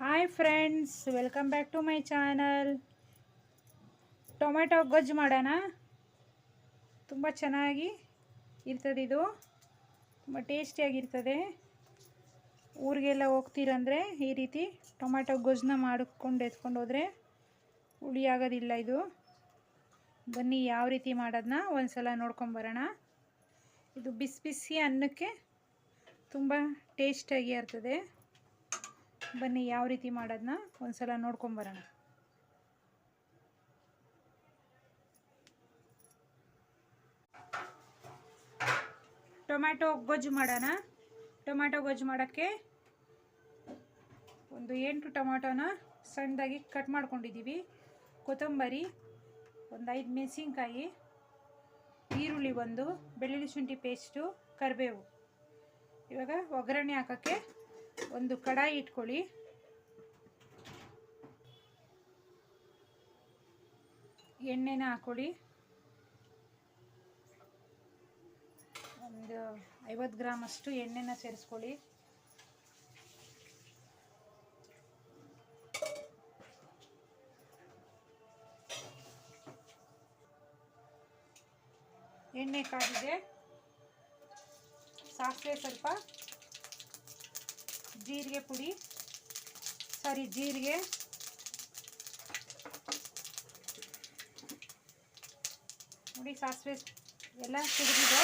Hi friends, welcome back to my channel. Tomato ಗೊಜ್ಜು ಮಾಡೋಣ. ತುಂಬ ಚೆನ್ನಾಗಿ ಇರ್ತದೆ, ಇದು ತುಂಬ ಟೇಸ್ಟಿಯಾಗಿರ್ತದೆ. ಊರಿಗೆಲ್ಲ ಹೋಗ್ತೀರಂದರೆ ಈ ರೀತಿ ಟೊಮೆಟೊ ಗೊಜ್ಜನ್ನ ಮಾಡಿಕೊಂಡು ಎತ್ಕೊಂಡು ಹೋದರೆ ಹುಳಿ ಆಗೋದಿಲ್ಲ. ಇದು ಬನ್ನಿ ಯಾವ ರೀತಿ ಮಾಡೋದನ್ನ ಒಂದ್ಸಲ ನೋಡ್ಕೊಂಬರೋಣ. ಇದು ಬಿಸಿ ಬಿಸಿ ಅನ್ನಕ್ಕೆ ತುಂಬ ಟೇಸ್ಟಿಯಾಗಿ ಇರ್ತದೆ. ಬನ್ನಿ ಯಾವ ರೀತಿ ಮಾಡೋದನ್ನ ಒಂದ್ಸಲ ನೋಡ್ಕೊಂಬರೋಣ. ಟೊಮ್ಯಾಟೊ ಗೊಜ್ಜು ಮಾಡೋಣ. ಟೊಮ್ಯಾಟೊ ಗೊಜ್ಜು ಮಾಡೋಕ್ಕೆ ಒಂದು 8 ಟೊಮ್ಯಾಟೊನ ಸಣ್ಣದಾಗಿ ಕಟ್ ಮಾಡ್ಕೊಂಡಿದ್ದೀವಿ. ಕೊತ್ತಂಬರಿ, ಒಂದು 5 ಮೆಣಸಿನ್ಕಾಯಿ, ಈರುಳ್ಳಿ, ಒಂದು ಬೆಳ್ಳುಳ್ಳಿ ಶುಂಠಿ ಪೇಸ್ಟು, ಕರಿಬೇವು. ಇವಾಗ ಒಗ್ಗರಣೆ ಹಾಕೋಕ್ಕೆ ಒಂದು ಕಡಾಯಿ ಇಟ್ಕೊಳ್ಳಿ. ಎಣ್ಣೆನ ಹಾಕೊಳ್ಳಿ. ಒಂದು 50 ಗ್ರಾಮ್ ಅಷ್ಟು ಎಣ್ಣೆನ ಸೇರಿಸ್ಕೊಳ್ಳಿ. ಎಣ್ಣೆ ಕಾದಿದೆ. ಸಾಸಿವೆ, ಸ್ವಲ್ಪ ಜೀರಿಗೆ ನೋಡಿ, ಸಾಸಿವೆ ಎಲ್ಲ ಸಿಡಿದಿದೆ.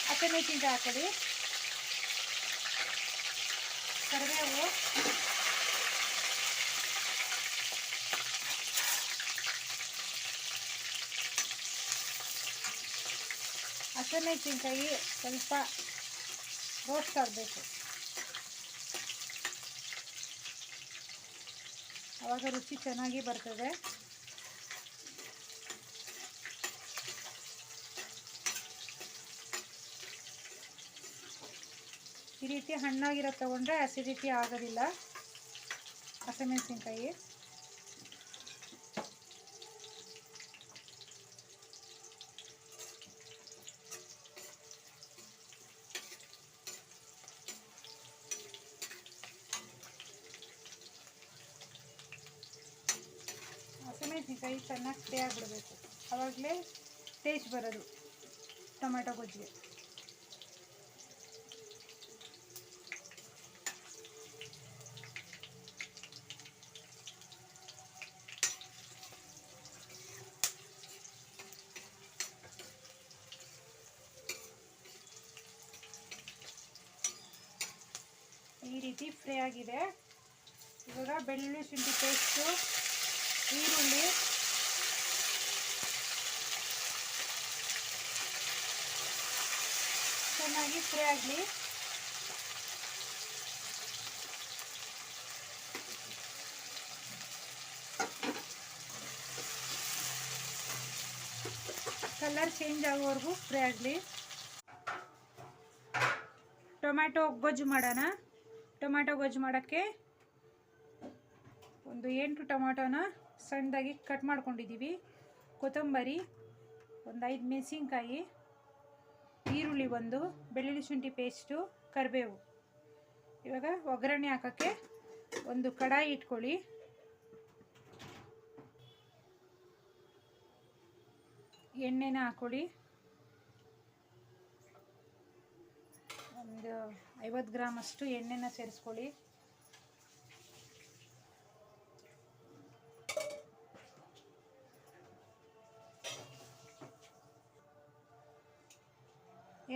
ಹಸಿಮೆಣಸಿನಕಾಯಿ ಹಾಕೊಳ್ಳಿ. ಕರಿಬೇವು, ಹಸಿಮೆಣಸಿನಕಾಯಿ ಸ್ವಲ್ಪ ರೋಸ್ಟ್ ಆಗಬೇಕು. ಆವಾಗ ರುಚಿ ಚೆನ್ನಾಗಿ ಬರ್ತದೆ. ಈ ರೀತಿ ಹಣ್ಣಾಗಿರೋ ತಗೊಂಡ್ರೆ ಅಸಿಡಿಟಿ ಆಗೋದಿಲ್ಲ. ಹಸಿಮೆಣಸಿನಕಾಯಿ ಚೆನ್ನಾಗಿ ಫ್ರೈ ಆಗಿಬಿಡಬೇಕು. ಆವಾಗಲೇ ಟೇಸ್ಟ್ ಬರೋದು ಟೊಮೆಟೊ ಗೊಜ್ಜಿಗೆ. ಈ ರೀತಿ ಫ್ರೈ ಆಗಿದೆ. ಇವಾಗ ಬೆಳ್ಳುಳ್ಳಿ ಶುಂಠಿ ಪೇಸ್ಟು, ಈರುಳ್ಳಿ, ಚೆನ್ನಾಗಿ ಫ್ರೈ ಆಗಲಿ. ಕಲರ್ ಚೇಂಜ್ ಆಗೋವರೆಗೂ ಫ್ರೈ ಆಗಲಿ. ಟೊಮ್ಯಾಟೊ ಗೊಜ್ಜು ಮಾಡೋಣ. ಟೊಮ್ಯಾಟೊ ಗೊಜ್ಜು ಮಾಡೋಕ್ಕೆ ಒಂದು 8 ಟೊಮ್ಯಾಟೊನ ಸಣ್ಣದಾಗಿ ಕಟ್ ಮಾಡ್ಕೊಂಡಿದ್ದೀವಿ. ಕೊತ್ತಂಬರಿ, ಒಂದು 5 ಮೆಣಸಿನ್ಕಾಯಿ, ಈರುಳ್ಳಿ, ಒಂದು ಬೆಳ್ಳುಳ್ಳಿ ಶುಂಠಿ ಪೇಸ್ಟು, ಕರಿಬೇವು. ಇವಾಗ ಒಗ್ಗರಣೆ ಹಾಕೋಕ್ಕೆ ಒಂದು ಕಡಾಯಿ ಇಟ್ಕೊಳ್ಳಿ. ಎಣ್ಣೆನ ಹಾಕೊಳ್ಳಿ. ಒಂದು 50 ಗ್ರಾಮ್ ಅಷ್ಟು ಎಣ್ಣೆನ ಸೇರಿಸ್ಕೊಳ್ಳಿ.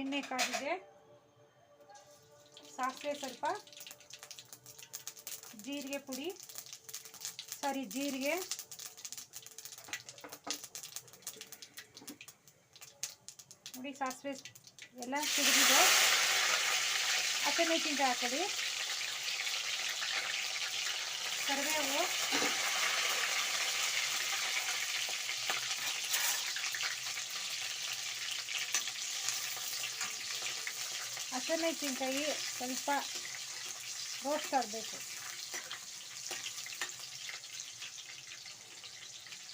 ಎಣ್ಣೆ ಕಾದಿದೆ. ಸಾಸಿವೆ, ಸ್ವಲ್ಪ ಜೀರಿಗೆ ನೋಡಿ, ಸಾಸಿವೆ ಎಲ್ಲ ಸಿಡಿದಿದೆ. ಹಸಿಮೆಣಸಿನಕಾಯಿ ಹಾಕೊಳ್ಳಿ. ಕರಿಬೇವು, ಹಸಿಮೆಣಸಿನಕಾಯಿ ಸ್ವಲ್ಪ ರೋಸ್ಟ್ ಆಗಬೇಕು.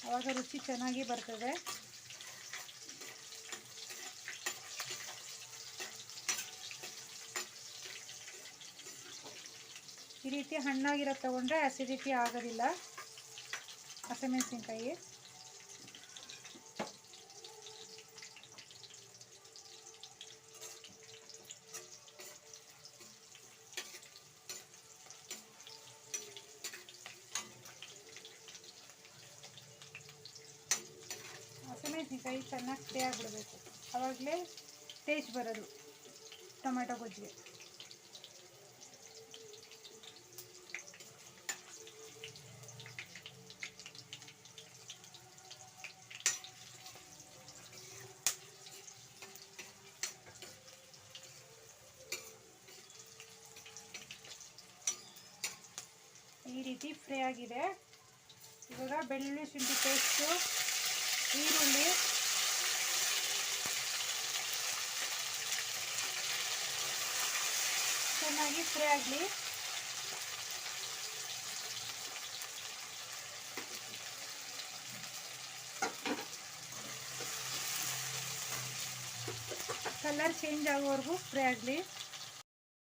ಆವಾಗ ರುಚಿ ಚೆನ್ನಾಗಿ ಬರ್ತದೆ. ಈ ರೀತಿ ಹಣ್ಣಾಗಿರೋ ತೊಗೊಂಡ್ರೆ ಅಸಿಡಿಟಿ ಆಗೋದಿಲ್ಲ ಹಸಿಮೆಣಸಿನ್ಕಾಯಿ. ಹಸಿಮೆಣಸಿನ್ಕಾಯಿ ಚೆನ್ನಾಗಿ ಫ್ರೈ ಆಗಿಬಿಡಬೇಕು, ಆವಾಗಲೇ ಟೇಸ್ಟ್ ಬರೋದು ಟೊಮೆಟೊ ಗೊಜ್ಜಿಗೆ. ಈ ರೀತಿ ಫ್ರೈ ಆಗಿದೆ. ಇವಾಗ ಬೆಳ್ಳುಳ್ಳಿ ಶುಂಠಿ ಪೇಸ್ಟು, ಈರುಳ್ಳಿ, ಚೆನ್ನಾಗಿ ಫ್ರೈ ಆಗಲಿ. ಕಲರ್ ಚೇಂಜ್ ಆಗೋವರೆಗೂ ಫ್ರೈ ಆಗಲಿ.